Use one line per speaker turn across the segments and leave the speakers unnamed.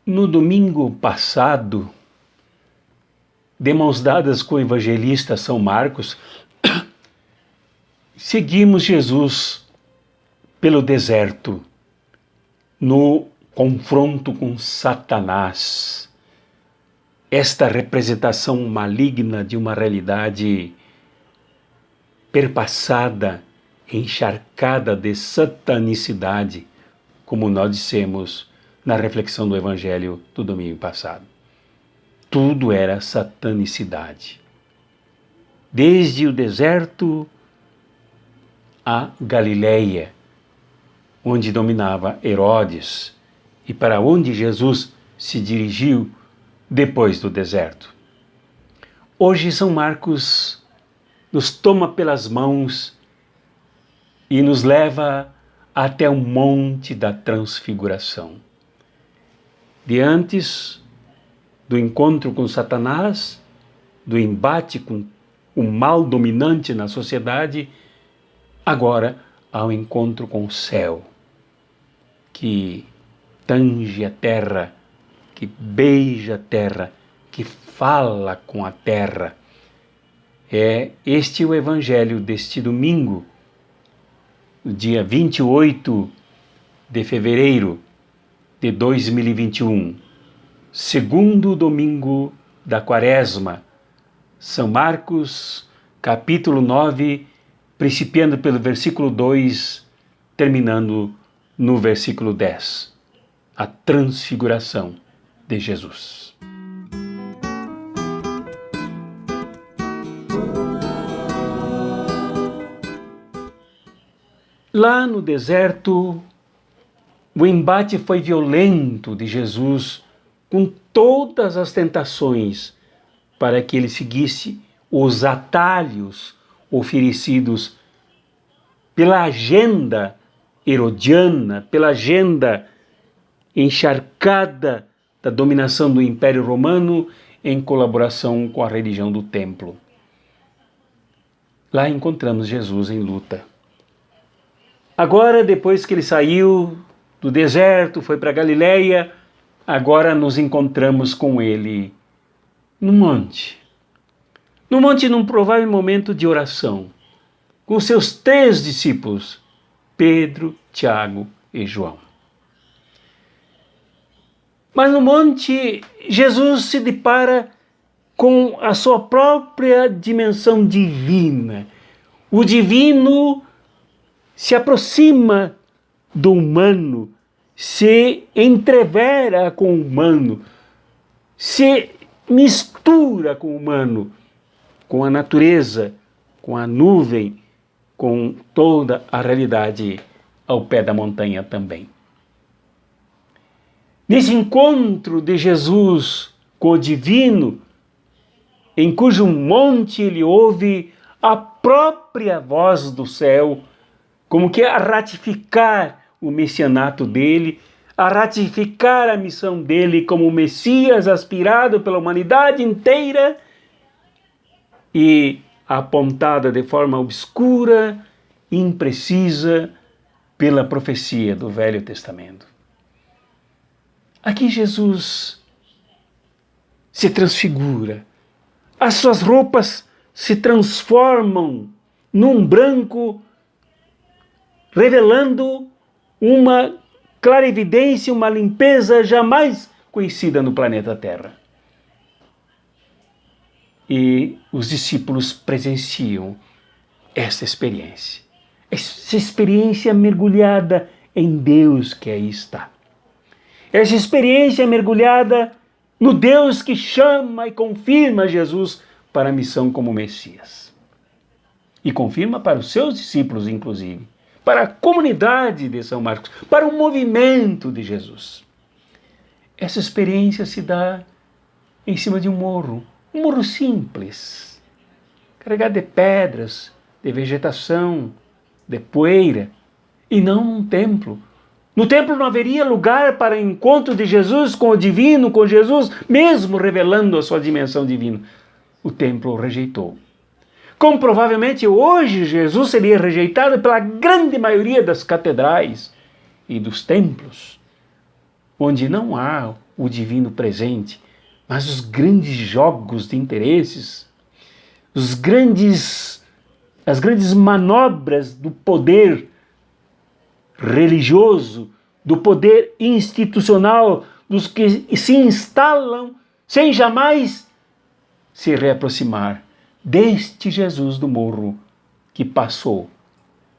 No domingo passado, de mãos dadas com o evangelista São Marcos, seguimos Jesus pelo deserto, no confronto com Satanás, esta representação maligna de uma realidade perpassada, encharcada de satanicidade, como nós dissemos na reflexão do Evangelho do domingo passado. Tudo era satanicidade. Desde o deserto a Galileia, onde dominava Herodes, e para onde Jesus se dirigiu depois do deserto. Hoje São Marcos nos toma pelas mãos e nos leva até o Monte da Transfiguração. De antes do encontro com Satanás, do embate com o mal dominante na sociedade, agora ao encontro com o céu, que tange a terra, que beija a terra, que fala com a terra. É este o Evangelho deste domingo, dia 28 de fevereiro de 2021, segundo domingo da Quaresma, São Marcos, capítulo 9, principiando pelo versículo 2, terminando no versículo 10, a transfiguração de Jesus. Lá no deserto, o embate foi violento de Jesus com todas as tentações para que ele seguisse os atalhos oferecidos pela agenda herodiana, pela agenda encharcada da dominação do Império Romano em colaboração com a religião do templo. Lá encontramos Jesus em luta. Agora, depois que ele saiu do deserto, foi para Galileia, agora nos encontramos com ele no monte. No monte, num provável momento de oração, com seus 3 discípulos, Pedro, Tiago e João. Mas no monte, Jesus se depara com a sua própria dimensão divina. O divino se aproxima do humano, se entrevera com o humano, se mistura com o humano, com a natureza, com a nuvem, com toda a realidade ao pé da montanha também. Nesse encontro de Jesus com o divino, em cujo monte ele ouve a própria voz do céu, como que a ratificar o messianato dele, a ratificar a missão dele como Messias aspirado pela humanidade inteira e apontada de forma obscura, imprecisa, pela profecia do Velho Testamento. Aqui Jesus se transfigura, as suas roupas se transformam num branco, revelando uma clarividência, uma limpeza jamais conhecida no planeta Terra. E os discípulos presenciam essa experiência mergulhada em Deus que aí está. Essa experiência mergulhada no Deus que chama e confirma Jesus para a missão como Messias. E confirma para os seus discípulos, inclusive, para a comunidade de São Marcos, para o movimento de Jesus. Essa experiência se dá em cima de um morro simples, carregado de pedras, de vegetação, de poeira, e não num templo. No templo não haveria lugar para o encontro de Jesus com o divino, com Jesus, mesmo revelando a sua dimensão divina. O templo o rejeitou. Como provavelmente hoje Jesus seria rejeitado pela grande maioria das catedrais e dos templos, onde não há o divino presente, mas os grandes jogos de interesses, as grandes manobras do poder religioso, do poder institucional, dos que se instalam sem jamais se reaproximar deste Jesus do morro que passou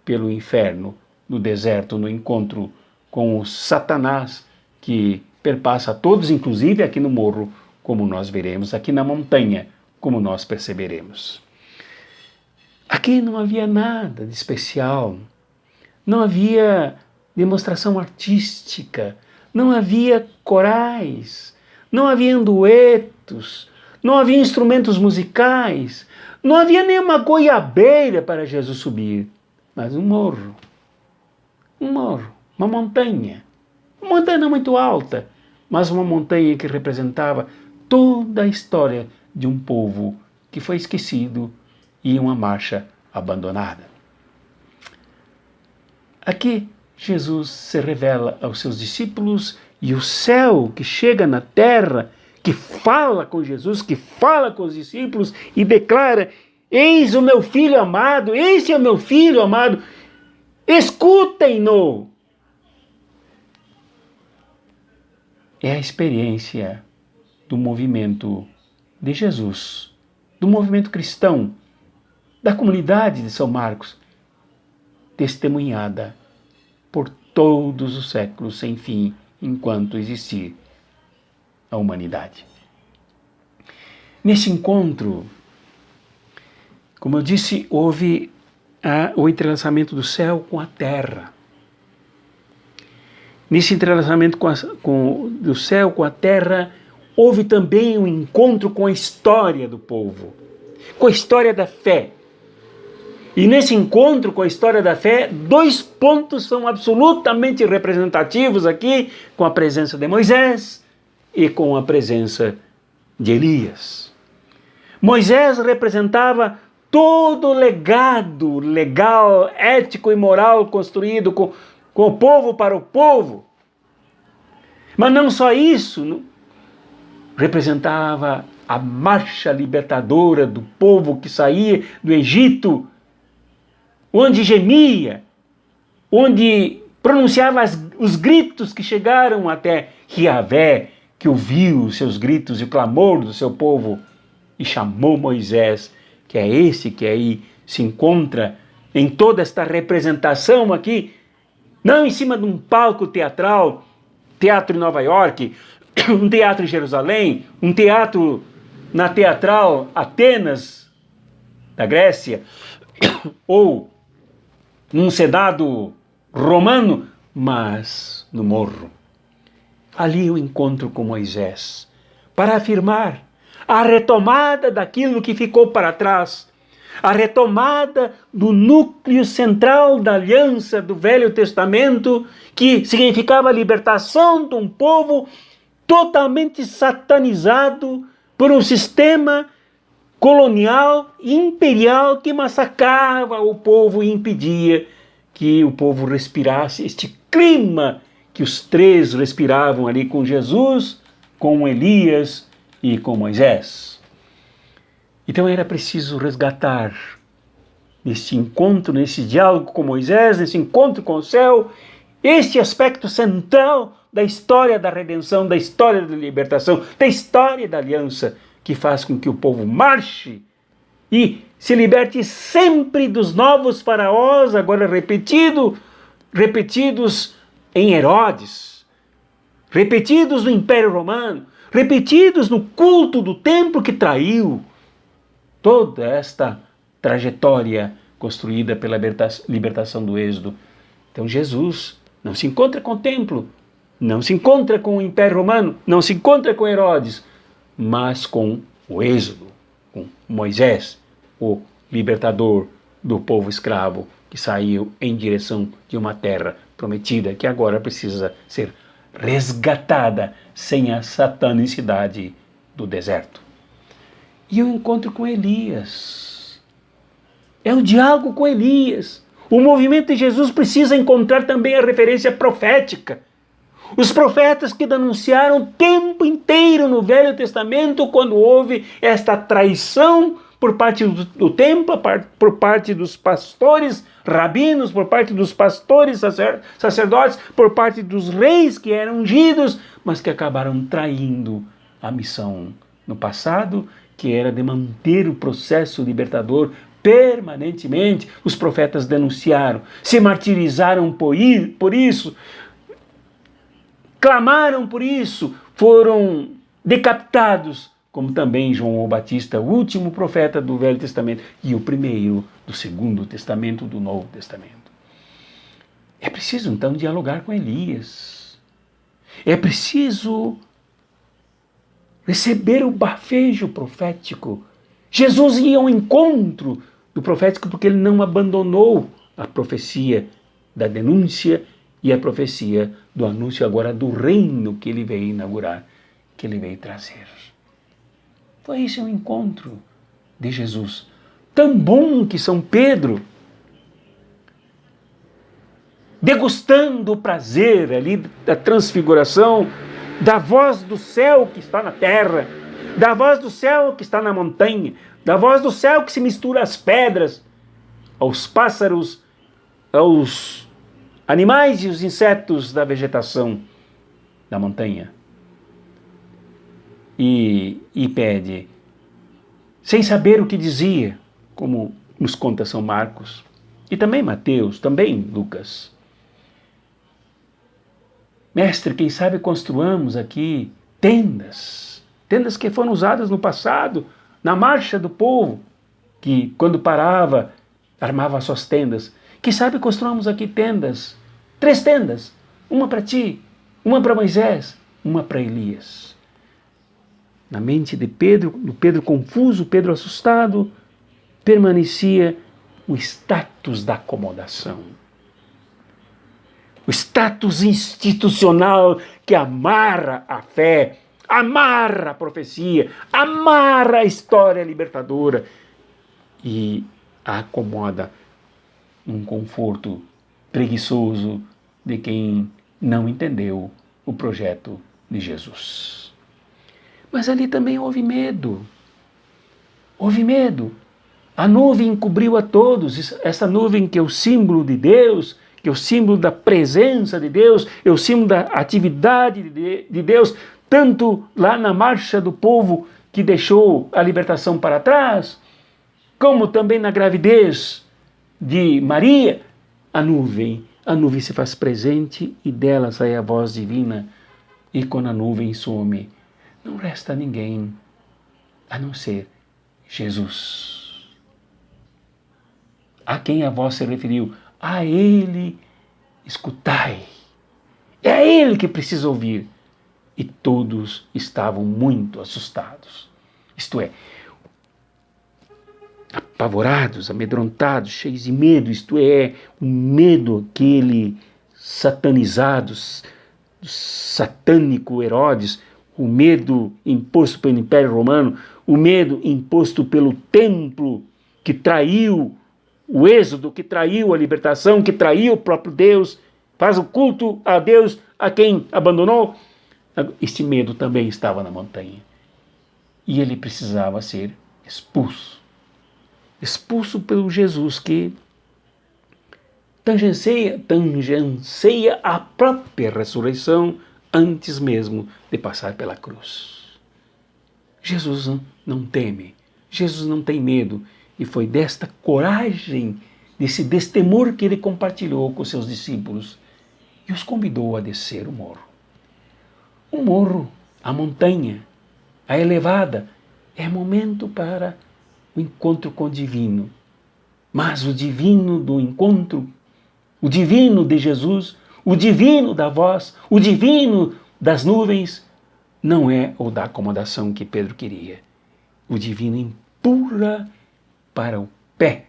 pelo inferno, no deserto, no encontro com o Satanás que perpassa todos, inclusive aqui no morro, como nós veremos, aqui na montanha, como nós perceberemos. Aqui não havia nada de especial, não havia demonstração artística, não havia corais, não havia duetos, não havia instrumentos musicais, não havia nenhuma goiabeira para Jesus subir, mas um morro, uma montanha não muito alta, mas uma montanha que representava toda a história de um povo que foi esquecido e uma marcha abandonada. Aqui Jesus se revela aos seus discípulos e o céu que chega na terra, que fala com Jesus, que fala com os discípulos e declara: eis o meu filho amado, esse é o meu filho amado, escutem-no. É a experiência do movimento de Jesus, do movimento cristão, da comunidade de São Marcos, testemunhada por todos os séculos sem fim, enquanto existir a humanidade. Nesse encontro, como eu disse, houve o entrelaçamento do céu com a terra. Nesse entrelaçamento do céu com a terra, houve também um encontro com a história do povo, com a história da fé. E nesse encontro com a história da fé, 2 pontos são absolutamente representativos aqui, com a presença de Moisés e com a presença de Elias. Moisés representava todo o legado legal, ético e moral construído com o povo para o povo. Mas não só isso, representava a marcha libertadora do povo que saía do Egito, onde gemia, onde pronunciava os gritos que chegaram até Yahvé, que ouviu os seus gritos e o clamor do seu povo e chamou Moisés, que é esse que aí se encontra em toda esta representação aqui, não em cima de um palco teatral, teatro em Nova York, um teatro em Jerusalém, um teatro na Teatral Atenas, da Grécia, ou num Senado romano, mas no morro. Ali o encontro com Moisés, para afirmar a retomada daquilo que ficou para trás, a retomada do núcleo central da aliança do Velho Testamento, que significava a libertação de um povo totalmente satanizado por um sistema colonial e imperial que massacrava o povo e impedia que o povo respirasse este clima que os 3 respiravam ali com Jesus, com Elias e com Moisés. Então era preciso resgatar nesse encontro, nesse diálogo com Moisés, nesse encontro com o céu, este aspecto central da história da redenção, da história da libertação, da história da aliança, que faz com que o povo marche e se liberte sempre dos novos faraós, agora repetidos em Herodes, repetidos no Império Romano, repetidos no culto do templo que traiu toda esta trajetória construída pela libertação do Êxodo. Então Jesus não se encontra com o templo, não se encontra com o Império Romano, não se encontra com Herodes, mas com o Êxodo, com Moisés, o libertador do povo escravo que saiu em direção de uma terra prometida que agora precisa ser resgatada sem a satanicidade do deserto. E o encontro com Elias. É o diálogo com Elias. O movimento de Jesus precisa encontrar também a referência profética. Os profetas que denunciaram o tempo inteiro no Velho Testamento quando houve esta traição por parte do templo, por parte dos pastores rabinos, por parte dos pastores sacerdotes, por parte dos reis que eram ungidos, mas que acabaram traindo a missão no passado, que era de manter o processo libertador permanentemente. Os profetas denunciaram, se martirizaram por isso, clamaram por isso, foram decapitados, como também João o Batista, o último profeta do Velho Testamento e o primeiro do Segundo Testamento, do Novo Testamento. É preciso então dialogar com Elias. É preciso receber o bafejo profético. Jesus ia ao encontro do profético porque ele não abandonou a profecia da denúncia e a profecia do anúncio agora do reino que ele veio inaugurar, que ele veio trazer. Foi esse o encontro de Jesus. Tão bom que São Pedro, degustando o prazer ali da transfiguração, da voz do céu que está na terra, da voz do céu que está na montanha, da voz do céu que se mistura às pedras, aos pássaros, aos animais e os insetos da vegetação da montanha. E pede, sem saber o que dizia, como nos conta São Marcos, e também Mateus, também Lucas. Mestre, quem sabe construamos aqui tendas que foram usadas no passado, na marcha do povo, que quando parava, armava suas tendas. Quem sabe construamos aqui tendas, 3 tendas, uma para ti, uma para Moisés, uma para Elias. Na mente de Pedro, do Pedro confuso, Pedro assustado, permanecia o status da acomodação. O status institucional que amarra a fé, amarra a profecia, amarra a história libertadora e a acomoda num conforto preguiçoso de quem não entendeu o projeto de Jesus. Mas ali também houve medo. Houve medo. A nuvem encobriu a todos. Essa nuvem que é o símbolo de Deus, que é o símbolo da presença de Deus, é o símbolo da atividade de Deus, tanto lá na marcha do povo que deixou a libertação para trás, como também na gravidez de Maria, a nuvem se faz presente e dela sai a voz divina. E quando a nuvem some, não resta ninguém a não ser Jesus. A quem a voz se referiu? A Ele escutai. É a Ele que precisa ouvir. E todos estavam muito assustados. Isto é, apavorados, amedrontados, cheios de medo. Isto é, o medo aquele satanizado, satânico Herodes, o medo imposto pelo Império Romano, o medo imposto pelo templo que traiu o êxodo, que traiu a libertação, que traiu o próprio Deus, faz o culto a Deus a quem abandonou. Este medo também estava na montanha. E ele precisava ser expulso. Expulso pelo Jesus que tangencia a própria ressurreição antes mesmo de passar pela cruz. Jesus não teme, Jesus não tem medo, e foi desta coragem, desse destemor que ele compartilhou com seus discípulos e os convidou a descer o morro. O morro, a montanha, a elevada, é momento para o encontro com o divino. Mas o divino do encontro, o divino de Jesus, o divino da voz, o divino das nuvens, não é o da acomodação que Pedro queria. O divino empurra para o pé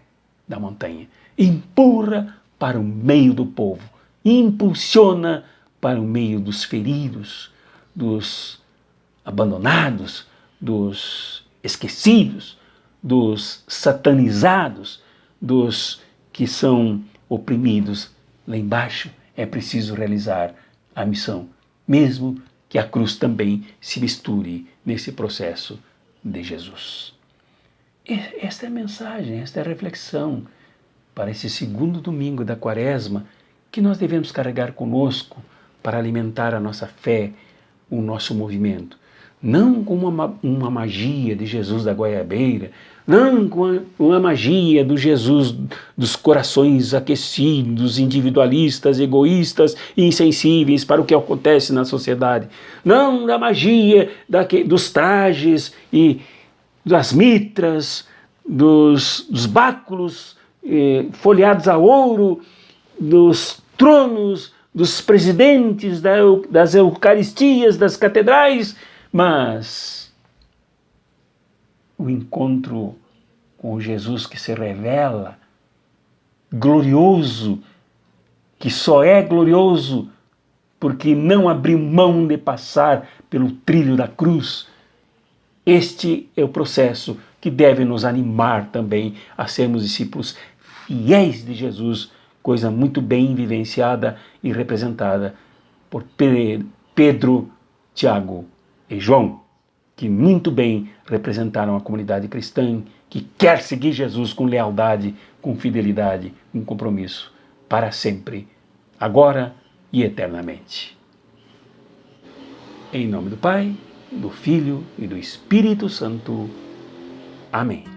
da montanha, empurra para o meio do povo, impulsiona para o meio dos feridos, dos abandonados, dos esquecidos, dos satanizados, dos que são oprimidos lá embaixo. É preciso realizar a missão mesmo que a cruz também se misture nesse processo de Jesus. Esta é a mensagem, esta é a reflexão para esse segundo domingo da Quaresma que nós devemos carregar conosco para alimentar a nossa fé, o nosso movimento. Não com uma magia de Jesus da goiabeira, não com uma magia do Jesus dos corações aquecidos, individualistas, egoístas e insensíveis para o que acontece na sociedade. Não da magia dos trajes e das mitras, dos báculos folheados a ouro, dos tronos, dos presidentes, das eucaristias, das catedrais, mas o encontro com o Jesus que se revela, glorioso, que só é glorioso porque não abriu mão de passar pelo trilho da cruz. Este é o processo que deve nos animar também a sermos discípulos fiéis de Jesus, coisa muito bem vivenciada e representada por Pedro, Tiago e João, que muito bem representaram a comunidade cristã que quer seguir Jesus com lealdade, com fidelidade, com compromisso, para sempre, agora e eternamente. Em nome do Pai, do Filho e do Espírito Santo. Amém.